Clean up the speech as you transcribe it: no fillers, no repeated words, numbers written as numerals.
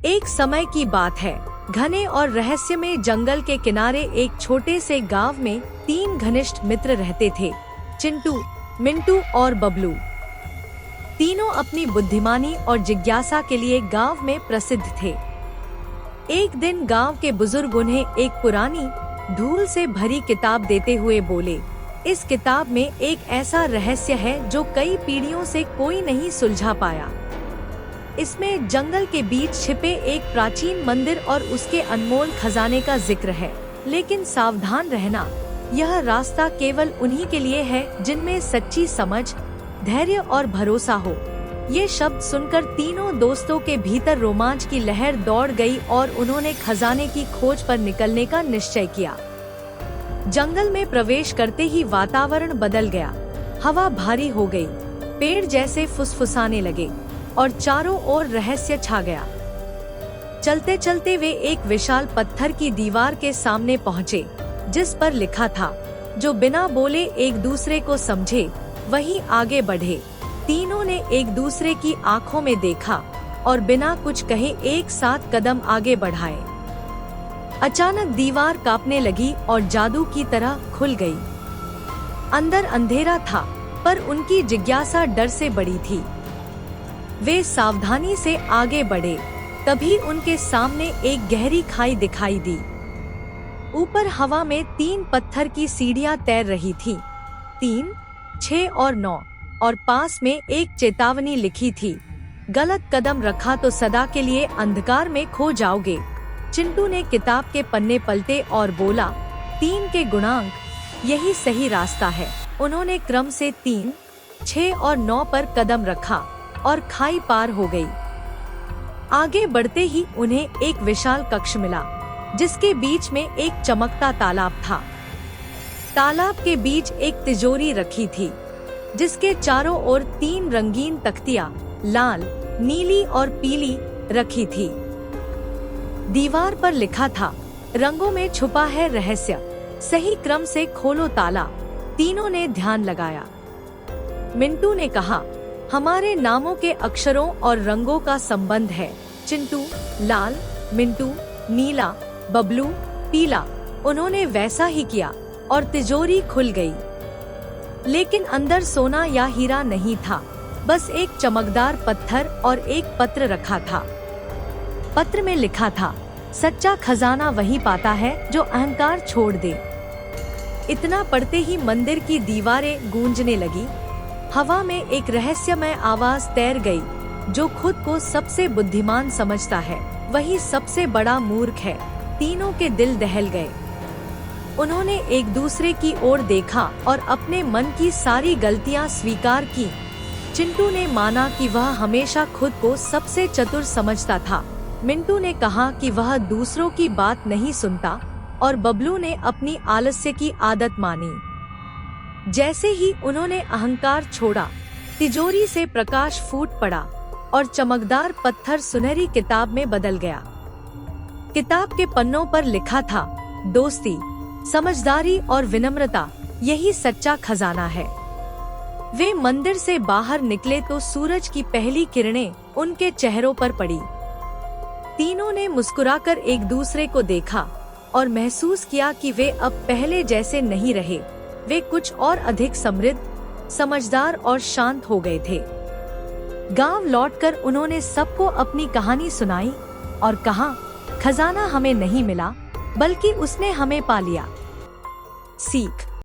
एक समय की बात है, घने और रहस्यमय जंगल के किनारे एक छोटे से गांव में 3 घनिष्ठ मित्र रहते थे, चिंटू, मिंटू और बबलू। तीनों अपनी बुद्धिमानी और जिज्ञासा के लिए गांव में प्रसिद्ध थे। एक दिन गांव के बुजुर्ग उन्हें एक पुरानी, धूल से भरी किताब देते हुए बोले, इस किताब में एक ऐसा रहस्य है जो कई पीढ़ियों से कोई नहीं सुलझा पाया। इसमें जंगल के बीच छिपे एक प्राचीन मंदिर और उसके अनमोल खजाने का जिक्र है। लेकिन सावधान रहना, यह रास्ता केवल उन्हीं के लिए है जिनमें सच्ची समझ, धैर्य और भरोसा हो। ये शब्द सुनकर तीनों दोस्तों के भीतर रोमांच की लहर दौड़ गई और उन्होंने खजाने की खोज पर निकलने का निश्चय किया। जंगल में प्रवेश करते ही वातावरण बदल गया। हवा भारी हो गई, पेड़ जैसे फुसफुसाने लगे और चारों ओर रहस्य छा गया। चलते चलते वे एक विशाल पत्थर की दीवार के सामने पहुँचे, जिस पर लिखा था, जो बिना बोले एक दूसरे को समझे वही आगे बढ़े। तीनों ने एक दूसरे की आंखों में देखा और बिना कुछ कहे एक साथ कदम आगे बढ़ाए। अचानक दीवार कांपने लगी और जादू की तरह खुल गई। अंदर अंधेरा था, पर उनकी जिज्ञासा डर से बड़ी थी। वे सावधानी से आगे बढ़े, तभी उनके सामने एक गहरी खाई दिखाई दी। ऊपर हवा में 3 पत्थर की सीढ़ियां तैर रही थी, 3, 6 और 9, और पास में एक चेतावनी लिखी थी, गलत कदम रखा तो सदा के लिए अंधकार में खो जाओगे। चिंटू ने किताब के पन्ने पलटे और बोला, 3 के गुणांक, यही सही रास्ता है। उन्होंने क्रम से 3, 6 और 9 पर कदम रखा और खाई पार हो गई। आगे बढ़ते ही उन्हें एक विशाल कक्ष मिला, जिसके बीच में एक चमकता तालाब था। तालाब के बीच एक तिजोरी रखी थी, जिसके चारों ओर 3 रंगीन तख्तियां, लाल, नीली और पीली, रखी थी। दीवार पर लिखा था, रंगों में छुपा है रहस्य, सही क्रम से खोलो ताला। तीनों ने ध्यान लगाया। मिंटू ने कहा, हमारे नामों के अक्षरों और रंगों का संबंध है। चिंटू लाल, मिंटू नीला, बबलू पीला। उन्होंने वैसा ही किया और तिजोरी खुल गई। लेकिन अंदर सोना या हीरा नहीं था, बस एक चमकदार पत्थर और एक पत्र रखा था। पत्र में लिखा था, सच्चा खजाना वही पाता है जो अहंकार छोड़ दे। इतना पढ़ते ही मंदिर की दीवारें गूंजने लगी। हवा में एक रहस्यमय आवाज तैर गई, जो खुद को सबसे बुद्धिमान समझता है वही सबसे बड़ा मूर्ख है। तीनों के दिल दहल गए। उन्होंने एक दूसरे की ओर देखा और अपने मन की सारी गलतियां स्वीकार की। चिंटू ने माना कि वह हमेशा खुद को सबसे चतुर समझता था। मिंटू ने कहा कि वह दूसरों की बात नहीं सुनता और बबलू ने अपनी आलस्य की आदत मानी। जैसे ही उन्होंने अहंकार छोड़ा, तिजोरी से प्रकाश फूट पड़ा और चमकदार पत्थर सुनहरी किताब में बदल गया। किताब के पन्नों पर लिखा था, दोस्ती, समझदारी और विनम्रता, यही सच्चा खजाना है। वे मंदिर से बाहर निकले तो सूरज की पहली किरणें उनके चेहरों पर पड़ी। तीनों ने मुस्कुराकर एक दूसरे को देखा और महसूस किया कि वे अब पहले जैसे नहीं रहे। वे कुछ और अधिक समृद्ध, समझदार और शांत हो गए थे। गांव लौटकर उन्होंने सबको अपनी कहानी सुनाई और कहा, खजाना हमें नहीं मिला, बल्कि उसने हमें पा लिया। सीख।